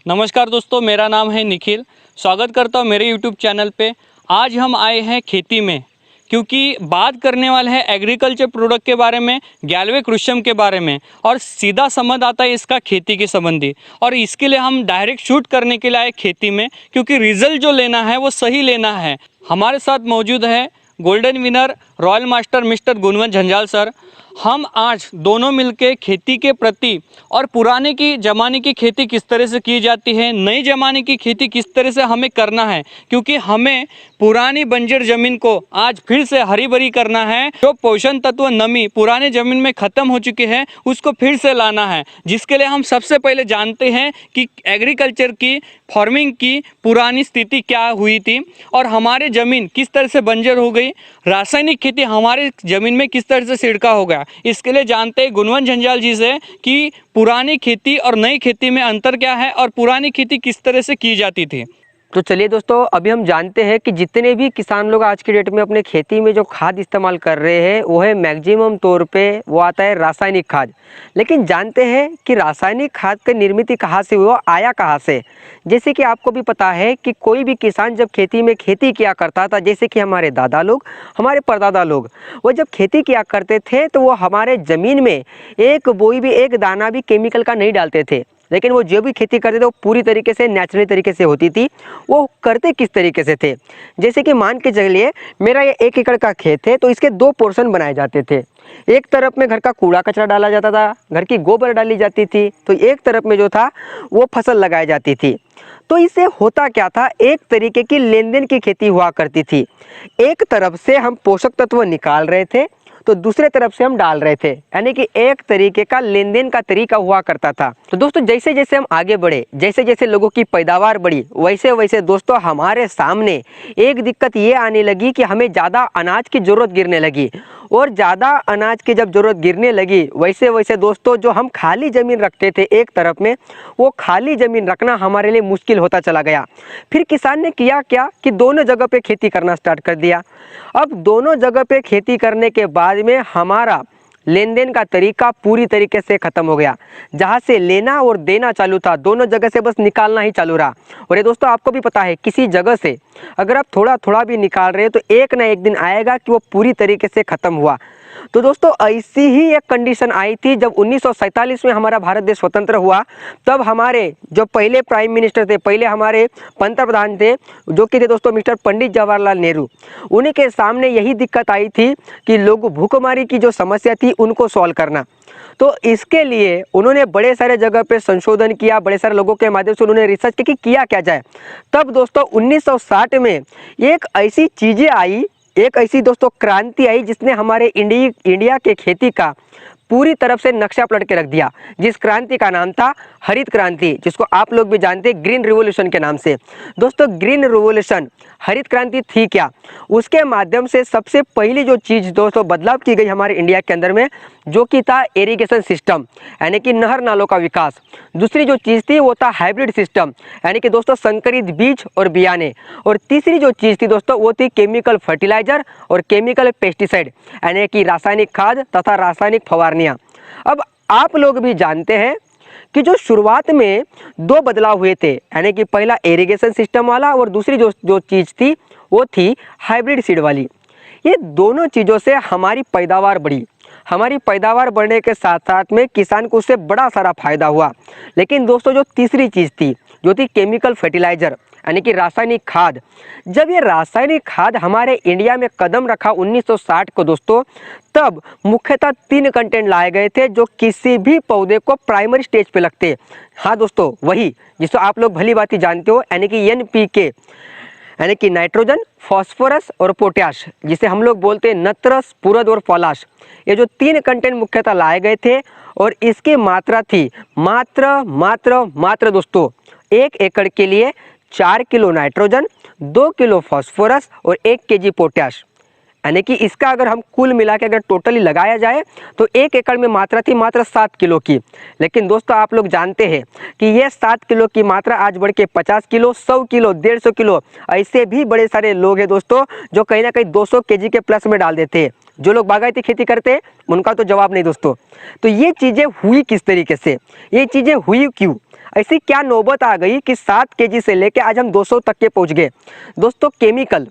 नमस्कार दोस्तों, मेरा नाम है निखिल। स्वागत करता हूँ मेरे यूट्यूब चैनल पे। आज हम आए हैं खेती में, क्योंकि बात करने वाले हैं एग्रीकल्चर प्रोडक्ट के बारे में, गैल्वे क्रुशियम के बारे में, और सीधा संबंध आता है इसका खेती के संबंधी। और इसके लिए हम डायरेक्ट शूट करने के लिए आए खेती में, क्योंकि रिजल्ट जो लेना है वो सही लेना है। हमारे साथ मौजूद है golden winner royal master mister Gunwant Jhanjhal sir. हम आज दोनों मिलके खेती के प्रति और पुराने की ज़माने की खेती किस तरह से की जाती है, नई ज़माने की खेती किस तरह से हमें करना है, क्योंकि हमें पुरानी बंजर ज़मीन को आज फिर से हरी भरी करना है। जो पोषण तत्व नमी पुराने ज़मीन में ख़त्म हो चुकी है उसको फिर से लाना है, जिसके लिए हम सबसे पहले जानते हैं कि एग्रीकल्चर की फार्मिंग की पुरानी स्थिति क्या हुई थी और हमारे ज़मीन किस तरह से बंजर हो गई, रासायनिक खेती हमारे ज़मीन में किस तरह से छिड़काव हो गया। इसके लिए जानते हैं गुणवंत झंझाल जी से कि पुरानी खेती और नई खेती में अंतर क्या है और पुरानी खेती किस तरह से की जाती थी। तो चलिए दोस्तों, अभी हम जानते हैं कि जितने भी किसान लोग आज की डेट में अपने खेती में जो खाद इस्तेमाल कर रहे हैं वो है मैक्सिमम तौर पे वो आता है रासायनिक खाद। लेकिन जानते हैं कि रासायनिक खाद की निर्मित कहाँ से हुआ, आया कहाँ से। जैसे कि आपको भी पता है कि कोई भी किसान जब खेती में खेती किया करता था, जैसे कि हमारे दादा लोग, हमारे परदादा लोग, वो जब खेती किया करते थे तो वो हमारे ज़मीन में एक बोई भी, एक दाना भी केमिकल का नहीं डालते थे। लेकिन वो जो भी खेती करते थे वो पूरी तरीके से नेचुरली तरीके से होती थी। वो करते किस तरीके से थे, जैसे कि मान के चलिए मेरा ये 1 एकड़ का खेत है, तो इसके 2 पोर्शन बनाए जाते थे। एक तरफ में घर का कूड़ा कचरा डाला जाता था, घर की गोबर डाली जाती थी, तो एक तरफ में जो था वो फसल लगाई जाती थी। तो इससे होता क्या था, एक तरीके की लेन देन की खेती हुआ करती थी। एक तरफ से हम पोषक तत्व निकाल रहे थे तो दूसरे तरफ से हम डाल रहे थे, यानी कि एक तरीके का लेन देन का तरीका हुआ करता था। तो दोस्तों, जैसे जैसे हम आगे बढ़े, जैसे जैसे लोगों की पैदावार बढ़ी, वैसे वैसे दोस्तों हमारे सामने एक दिक्कत ये आने लगी कि हमें ज़्यादा अनाज की ज़रूरत गिरने लगी। और ज़्यादा अनाज की जब ज़रूरत गिरने लगी, वैसे वैसे दोस्तों जो हम खाली ज़मीन रखते थे एक तरफ में, वो खाली ज़मीन रखना हमारे लिए मुश्किल होता चला गया। फिर किसान ने किया क्या कि दोनों जगह पे खेती करना स्टार्ट कर दिया। अब दोनों जगह पे खेती करने के बाद में हमारा लेन देन का तरीका पूरी तरीके से ख़त्म हो गया। जहाँ से लेना और देना चालू था, दोनों जगह से बस निकालना ही चालू रहा। और ये दोस्तों आपको भी पता है, किसी जगह से अगर आप थोड़ा थोड़ा भी निकाल रहे हैं तो एक ना एक दिन आएगा कि वो पूरी तरीके से ख़त्म हुआ। तो दोस्तों ऐसी ही एक कंडीशन आई थी जब 1947 में हमारा भारत देश स्वतंत्र हुआ। तब हमारे जो पहले प्राइम मिनिस्टर थे, पहले हमारे पंतप्रधान थे, जो कि थे दोस्तों मिस्टर पंडित जवाहरलाल नेहरू, उन्हीं के सामने यही दिक्कत आई थी कि लोग भूखमरी की जो समस्या थी उनको सॉल्व करना। तो इसके लिए उन्होंने बड़े सारे जगह पे संशोधन किया, बड़े सारे लोगों के माध्यम से उन्होंने रिसर्च की कि किया क्या जाए। तब दोस्तों 1960 में एक ऐसी चीज़ें आई, एक ऐसी दोस्तों क्रांति आई जिसने हमारे इंडिया के खेती का पूरी तरफ से नक्शा पलट के रख दिया। जिस क्रांति का नाम था हरित क्रांति, जिसको आप लोग भी जानते हैं ग्रीन रिवॉल्यूशन के नाम से। दोस्तों ग्रीन रिवॉल्यूशन, हरित क्रांति थी क्या, उसके माध्यम से सबसे पहली जो चीज़ दोस्तों बदलाव की गई हमारे इंडिया के अंदर में, जो कि था इरिगेशन सिस्टम, यानी कि नहर नालों का विकास। दूसरी जो चीज़ थी वो था हाइब्रिड सिस्टम, यानी कि दोस्तों संकरित बीज और बियाने। और तीसरी जो चीज़ थी दोस्तों वो थी केमिकल फर्टिलाइजर और केमिकल पेस्टिसाइड, यानी कि रासायनिक खाद तथा रासायनिक फवारनियाँ। अब आप लोग भी जानते हैं कि जो शुरुआत में 2 बदलाव हुए थे, यानी कि पहला इरिगेशन सिस्टम वाला और दूसरी जो चीज़ थी वो थी हाइब्रिड सीड वाली। ये दोनों चीज़ों से हमारी पैदावार बढ़ी। हमारी पैदावार बढ़ने के साथ साथ में किसान को उससे बड़ा सारा फायदा हुआ। लेकिन दोस्तों जो तीसरी चीज़ थी, जो थी केमिकल फर्टिलाइजर, यानी कि रासायनिक खाद, जब ये रासायनिक खाद हमारे इंडिया में कदम रखा 1960 को दोस्तों, तब मुख्यतः 3 कंटेंट लाए गए थे जो किसी भी पौधे को प्राइमरी स्टेज पे लगते। हाँ दोस्तों, वही जिसको आप लोग भली भांति जानते हो, यानी कि NPK, यानी कि नाइट्रोजन, फॉस्फोरस और पोटाश, जिसे हम लोग बोलते हैं नत्र, स्फुरद और पॉलाश। ये जो 3 कंटेंट मुख्यतः लाए गए थे और इसकी मात्रा थी मात्र दोस्तों 1 एकड़ के लिए 4 किलो नाइट्रोजन, 2 किलो फॉस्फोरस और 1 केजी पोटाश। यानी कि इसका अगर हम कुल मिला के अगर टोटली लगाया जाए तो 1 एकड़ में मात्रा थी मात्र 7 किलो की। लेकिन दोस्तों आप लोग जानते हैं कि ये 7 किलो की मात्रा आज बढ़ के 50 किलो, 100 किलो, 150 किलो, ऐसे भी बड़े सारे लोग हैं दोस्तों जो कहीं ना कहीं 200 केजी के प्लस में डाल देते हैं। जो लोग बागायती खेती करते हैं उनका तो जवाब नहीं दोस्तों। तो ये चीज़ें हुई किस तरीके से, ये चीज़ें हुई क्यों, ऐसी क्या नौबत आ गई कि 7 केजी से लेकर आज हम 200 तक के पहुंच गए। दोस्तों केमिकल,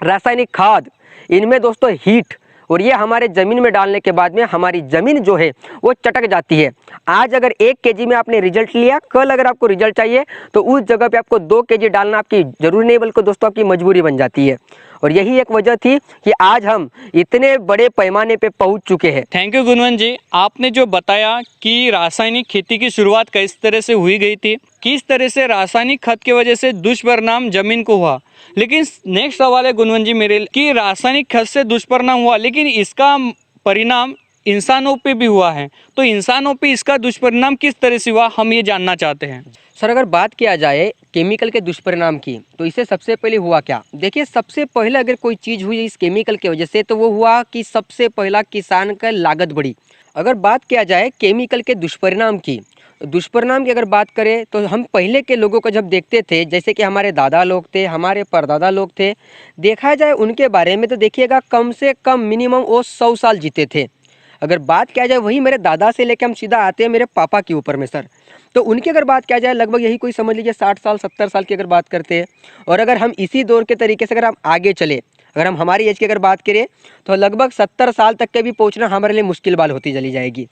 रासायनिक खाद, इनमें दोस्तों हीट, और ये हमारे ज़मीन में डालने के बाद में हमारी ज़मीन जो है वो चटक जाती है। आज अगर 1 केजी में आपने रिजल्ट लिया, कल अगर आपको रिजल्ट चाहिए तो उस जगह पे आपको 2 केजी डालना आपकी ज़रूरी नहीं बल्कि दोस्तों आपकी मजबूरी बन जाती है। और यही एक वजह थी कि आज हम इतने बड़े पैमाने पे पहुंच चुके हैं। थैंक यू गुणवंत जी, आपने जो बताया कि रासायनिक खेती की शुरुआत किस तरह से हुई गई थी, किस तरह से रासायनिक खाद की वजह से दुष्परिणाम जमीन को हुआ। लेकिन नेक्स्ट सवाल है गुणवंत जी मेरे कि रासायनिक खाद से दुष्परिणाम हुआ, लेकिन इसका परिणाम इंसानों पे भी हुआ है, तो इंसानों पे इसका दुष्परिणाम किस तरह से हुआ, हम ये जानना चाहते हैं। सर अगर बात किया जाए केमिकल के दुष्परिणाम की, तो इससे सबसे पहले हुआ क्या? देखिए सबसे पहले अगर कोई चीज़ हुई इस केमिकल की वजह से तो वो हुआ कि सबसे पहला किसान का लागत बढ़ी। अगर बात किया जाए केमिकल के दुष्परिणाम की अगर बात करें तो हम पहले के लोगों को जब देखते थे, जैसे कि हमारे दादा लोग थे, हमारे परदादा लोग थे, देखा जाए उनके बारे में तो देखिएगा कम से कम मिनिमम वो 100 साल जीते थे। अगर बात किया जाए वही मेरे दादा से लेकर हम सीधा आते हैं मेरे पापा के ऊपर में सर, तो उनकी अगर बात किया जाए लगभग यही कोई समझ लीजिए 60 साल 70 साल की अगर बात करते हैं। और अगर हम इसी दौर के तरीके से अगर हम आगे चले, अगर हम हमारी एज की अगर बात करें तो लगभग 70 साल तक के भी पहुंचना हमारे लिए मुश्किल बात होती चली जाएगी।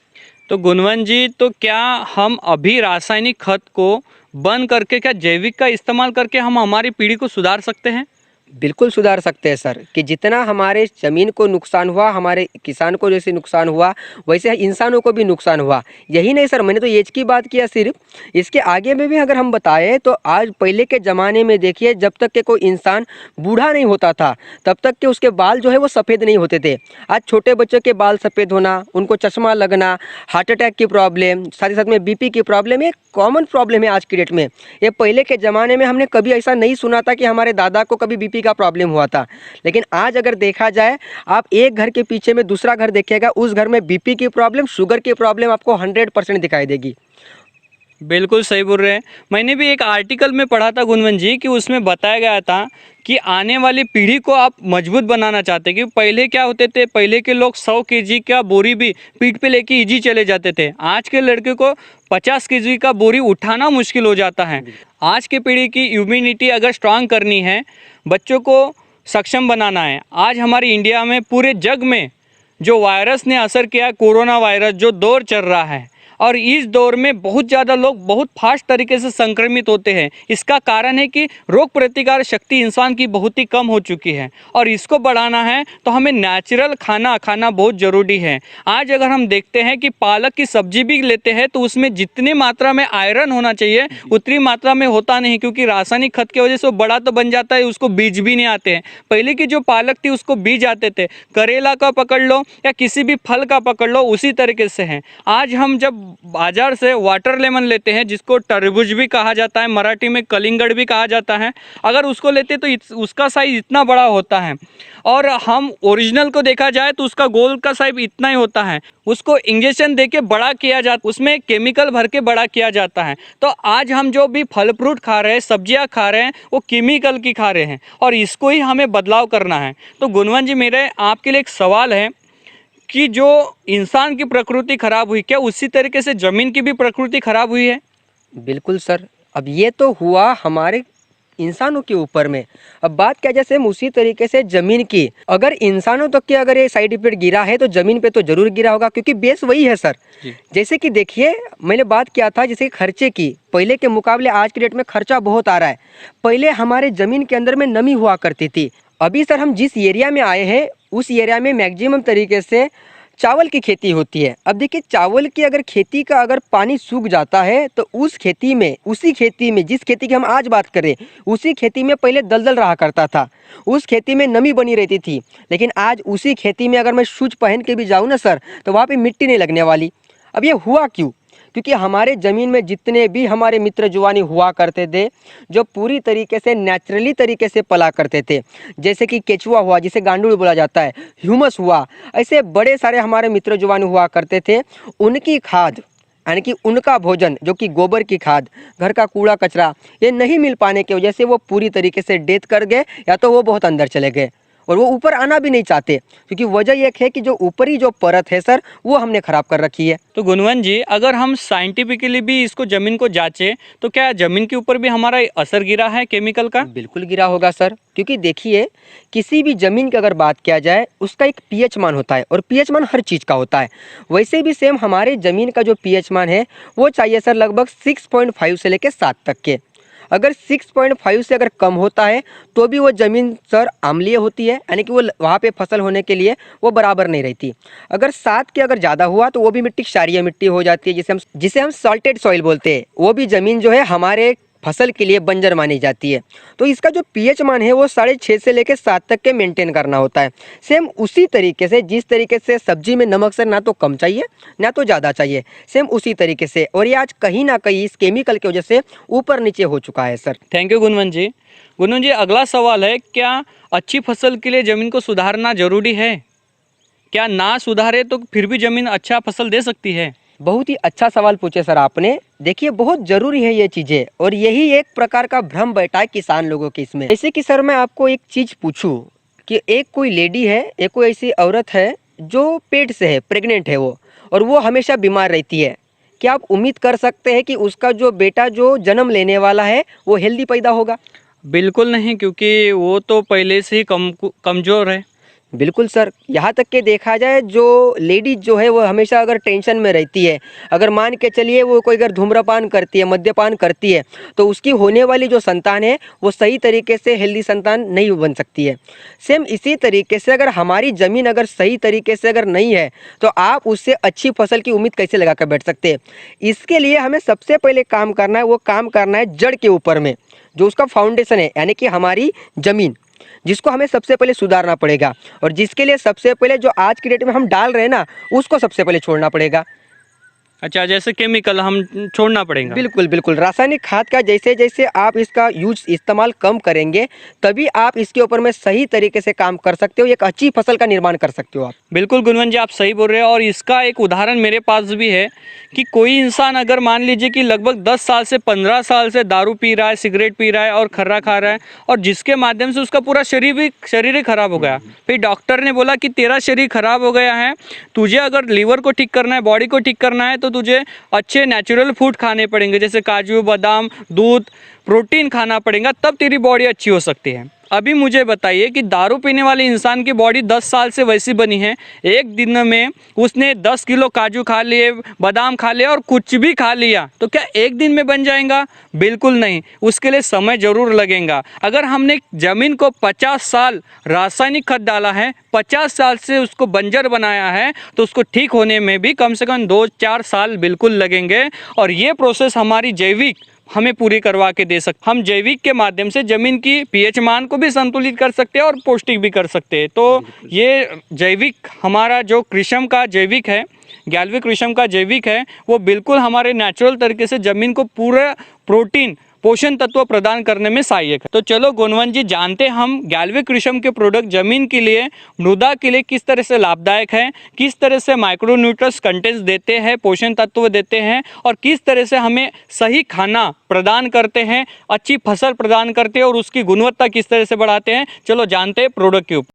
तो गुणवंत जी, तो क्या हम अभी रासायनिक खाद को बंद करके क्या जैविक का इस्तेमाल करके हम हमारी पीढ़ी को सुधार सकते हैं? बिल्कुल सुधार सकते हैं सर, कि जितना हमारे ज़मीन को नुकसान हुआ, हमारे किसान को जैसे नुकसान हुआ वैसे इंसानों को भी नुकसान हुआ। यही नहीं सर, मैंने तो एज की बात किया सिर्फ, इसके आगे में भी अगर हम बताएं तो आज पहले के ज़माने में देखिए जब तक के कोई इंसान बूढ़ा नहीं होता था तब तक के उसके बाल जो है वो सफ़ेद नहीं होते थे। आज छोटे बच्चों के बाल सफ़ेद होना, उनको चश्मा लगना, हार्ट अटैक की प्रॉब्लम, साथ ही साथ में बीपी की प्रॉब्लम, ये कॉमन प्रॉब्लम है आज की डेट में। ये पहले के ज़माने में हमने कभी ऐसा नहीं सुना था कि हमारे दादा को कभी बीपी का प्रॉब्लम हुआ था। लेकिन आज अगर देखा जाए, आप एक घर के पीछे में दूसरा घर देखिएगा, उस घर में बीपी की प्रॉब्लम, शुगर की प्रॉब्लम आपको 100% दिखाई देगी। बिल्कुल सही बोल रहे हैं। मैंने भी एक आर्टिकल में पढ़ा था गुणवंत जी कि उसमें बताया गया था कि आने वाली पीढ़ी को आप मजबूत बनाना चाहते हैं। कि पहले क्या होते थे, पहले के लोग 100 केजी का बोरी भी पीठ पे लेके इजी चले जाते थे। आज के लड़के को 50 केजी का बोरी उठाना मुश्किल हो जाता है। आज की पीढ़ी की इम्यूनिटी अगर स्ट्रांग करनी है, बच्चों को सक्षम बनाना है, आज हमारी इंडिया में पूरे जग में जो वायरस ने असर किया, कोरोना वायरस जो दौर चल रहा है, और इस दौर में बहुत ज़्यादा लोग बहुत फास्ट तरीके से संक्रमित होते हैं। इसका कारण है कि रोग प्रतिकार शक्ति इंसान की बहुत ही कम हो चुकी है, और इसको बढ़ाना है तो हमें नेचुरल खाना खाना बहुत ज़रूरी है। आज अगर हम देखते हैं कि पालक की सब्जी भी लेते हैं तो उसमें जितनी मात्रा में आयरन होना चाहिए उतनी मात्रा में होता नहीं, क्योंकि रासायनिक खाद की वजह से वो बड़ा तो बन जाता है, उसको बीज भी नहीं आते हैं। पहले की जो पालक थी उसको बीज आते थे। करेला का पकड़ लो या किसी भी फल का पकड़ लो, उसी तरीके से है। आज हम जब बाजार से वाटर लेमन लेते हैं, जिसको तरबूज भी कहा जाता है, मराठी में कलिंगड़ भी कहा जाता है, अगर उसको लेते तो उसका साइज इतना बड़ा होता है, और हम ओरिजिनल को देखा जाए तो उसका गोल का साइज इतना ही होता है। उसको इंजेक्शन देके बड़ा किया जाता, उसमें केमिकल भर के बड़ा किया जाता है। तो आज हम जो भी फल फ्रूट खा रहे हैं, सब्जियां खा रहे हैं, वो केमिकल की खा रहे हैं, और इसको ही हमें बदलाव करना है। तो गुणवंत जी, मेरे आपके लिए एक सवाल है कि जो इंसान की प्रकृति खराब हुई, क्या उसी तरीके से ज़मीन की भी प्रकृति खराब हुई है? बिल्कुल सर, अब ये तो हुआ हमारे इंसानों के ऊपर में। अब बात क्या, जैसे हम उसी तरीके से ज़मीन की, अगर इंसानों तक के अगर ये साइड इफेक्ट गिरा है तो ज़मीन पे तो ज़रूर गिरा होगा, क्योंकि बेस वही है सर। जैसे कि देखिए मैंने बात किया था जैसे खर्चे की, पहले के मुकाबले आज की डेट में खर्चा बहुत आ रहा है। पहले हमारे ज़मीन के अंदर में नमी हुआ करती थी। अभी सर हम जिस एरिया में आए हैं उस एरिया में मैक्सिमम तरीके से चावल की खेती होती है। अब देखिए चावल की अगर खेती का अगर पानी सूख जाता है तो उस खेती में, उसी खेती में, जिस खेती की हम आज बात करें, उसी खेती में पहले दलदल रहा करता था, उस खेती में नमी बनी रहती थी। लेकिन आज उसी खेती में अगर मैं शूज पहन के भी जाऊँ ना सर, तो वहाँ पे मिट्टी नहीं लगने वाली। अब ये हुआ क्यों? क्योंकि हमारे ज़मीन में जितने भी हमारे मित्र जुवानी हुआ करते थे, जो पूरी तरीके से नेचुरली तरीके से पला करते थे, जैसे कि केचुआ हुआ, जिसे गांडूल बोला जाता है, ह्यूमस हुआ, ऐसे बड़े सारे हमारे मित्र जुवानी हुआ करते थे। उनकी खाद यानी कि उनका भोजन जो कि गोबर की खाद, घर का कूड़ा कचरा, ये नहीं मिल पाने की वजह से वो पूरी तरीके से डेथ कर गए, या तो वो बहुत अंदर चले गए। और वो ऊपर आना भी नहीं चाहते, क्योंकि वजह एक है कि जो ऊपरी जो परत है सर वो हमने ख़राब कर रखी है। तो गुणवंत जी, अगर हम साइंटिफिकली भी इसको ज़मीन को जांचें तो क्या ज़मीन के ऊपर भी हमारा असर गिरा है केमिकल का? बिल्कुल गिरा होगा सर, क्योंकि देखिए किसी भी ज़मीन की अगर बात किया जाए उसका एक पीएच मान होता है और पीएच मान हर चीज़ का होता है। वैसे भी सेम हमारे ज़मीन का जो पीएच मान है वो चाहिए सर लगभग 6.5 से लेकर 7 तक के। अगर 6.5 से अगर कम होता है तो भी वो ज़मीन सर अम्लीय होती है, यानी कि वो वहाँ पे फसल होने के लिए वो बराबर नहीं रहती। अगर 7 के अगर ज़्यादा हुआ तो वो भी मिट्टी क्षारीय मिट्टी हो जाती है, जिसे हम सॉल्टेड सॉइल बोलते हैं। वो भी ज़मीन जो है हमारे फसल के लिए बंजर मानी जाती है। तो इसका जो पीएच मान है वो 6.5 से लेकर 7 तक के मेंटेन करना होता है। सेम उसी तरीके से जिस तरीके से सब्जी में नमक सर ना तो कम चाहिए ना तो ज़्यादा चाहिए, सेम उसी तरीके से। और ये आज कहीं ना कहीं इस केमिकल की वजह से ऊपर नीचे हो चुका है सर। थैंक यू गुणवंत जी। गुणवंत जी, अगला सवाल है, क्या अच्छी फसल के लिए ज़मीन को सुधारना जरूरी है? क्या ना सुधारे तो फिर भी ज़मीन अच्छा फसल दे सकती है? बहुत ही अच्छा सवाल पूछे सर आपने। देखिए बहुत ज़रूरी है ये चीज़ें, और यही एक प्रकार का भ्रम बैठा है किसान लोगों के इसमें। जैसे कि सर मैं आपको एक चीज़ पूछूं कि एक कोई लेडी है, एक कोई ऐसी औरत है जो पेट से है, प्रेग्नेंट है वो, और वो हमेशा बीमार रहती है। क्या आप उम्मीद कर सकते हैं कि उसका जो बेटा जो जन्म लेने वाला है वो हेल्दी पैदा होगा? बिल्कुल नहीं, क्योंकि वो तो पहले से ही कमज़ोर है। बिल्कुल सर, यहाँ तक के देखा जाए जो लेडीज जो है वो हमेशा अगर टेंशन में रहती है, अगर मान के चलिए वो कोई अगर धूम्रपान करती है, मद्यपान करती है, तो उसकी होने वाली जो संतान है वो सही तरीके से हेल्दी संतान नहीं बन सकती है। सेम इसी तरीके से अगर हमारी ज़मीन अगर सही तरीके से अगर नहीं है तो आप उससे अच्छी फसल की उम्मीद कैसे लगा कर बैठ सकते हैं? इसके लिए हमें सबसे पहले काम करना है, वो काम करना है जड़ के ऊपर में, जो उसका फाउंडेशन है, यानी कि हमारी ज़मीन, जिसको हमें सबसे पहले सुधारना पड़ेगा। और जिसके लिए सबसे पहले जो आज की डेट में हम डाल रहे हैं ना, उसको सबसे पहले छोड़ना पड़ेगा। अच्छा, जैसे केमिकल हम छोड़ना पड़ेगा। बिल्कुल बिल्कुल, रासायनिक खाद का जैसे जैसे आप इसका यूज इस्तेमाल कम करेंगे तभी आप इसके ऊपर में सही तरीके से काम कर सकते हो, एक अच्छी फसल का निर्माण कर सकते हो आप। बिल्कुल गुणवंत जी, आप सही बोल रहे हैं। और इसका एक उदाहरण मेरे पास भी है कि कोई इंसान अगर मान लीजिए कि लगभग 10 साल से 15 साल से दारू पी रहा है, सिगरेट पी रहा है और खर्रा खा रहा है, और जिसके माध्यम से उसका पूरा शरीर ही खराब हो गया। फिर डॉक्टर ने बोला कि तेरा शरीर खराब हो गया है, तुझे अगर लीवर को ठीक करना है, बॉडी को ठीक करना है, तो तुझे अच्छे नेचुरल फूड खाने पड़ेंगे, जैसे काजू बादाम, दूध, प्रोटीन खाना पड़ेगा, तब तेरी बॉडी अच्छी हो सकती है। अभी मुझे बताइए कि दारू पीने वाले इंसान की बॉडी 10 साल से वैसी बनी है, एक दिन में उसने 10 किलो काजू खा लिए, बादाम खा लिए और कुछ भी खा लिया, तो क्या एक दिन में बन जाएगा? बिल्कुल नहीं, उसके लिए समय जरूर लगेगा। अगर हमने ज़मीन को 50 साल रासायनिक खाद डाला है, 50 साल से उसको बंजर बनाया है, तो उसको ठीक होने में भी कम से कम 2-4 साल बिल्कुल लगेंगे। और ये प्रोसेस हमारी जैविक हमें पूरी करवा के दे सकते। हम जैविक के माध्यम से ज़मीन की पीएच मान को भी संतुलित कर सकते हैं और पौष्टिक भी कर सकते हैं। तो ये जैविक हमारा जो कृषम का जैविक है, गैल्वे कृषम का जैविक है, वो बिल्कुल हमारे नेचुरल तरीके से ज़मीन को पूरा प्रोटीन पोषण तत्व प्रदान करने में सहायक है। तो चलो गुणवंत जी, जानते हम गैल्वे कृषम के प्रोडक्ट जमीन के लिए, मृदा के लिए किस तरह से लाभदायक है, किस तरह से माइक्रोन्यूट्रिएंट्स कंटेंट्स देते हैं, पोषण तत्व देते हैं, और किस तरह से हमें सही खाना प्रदान करते हैं, अच्छी फसल प्रदान करते हैं और उसकी गुणवत्ता किस तरह से बढ़ाते हैं। चलो जानते हैं प्रोडक्ट के ऊपर।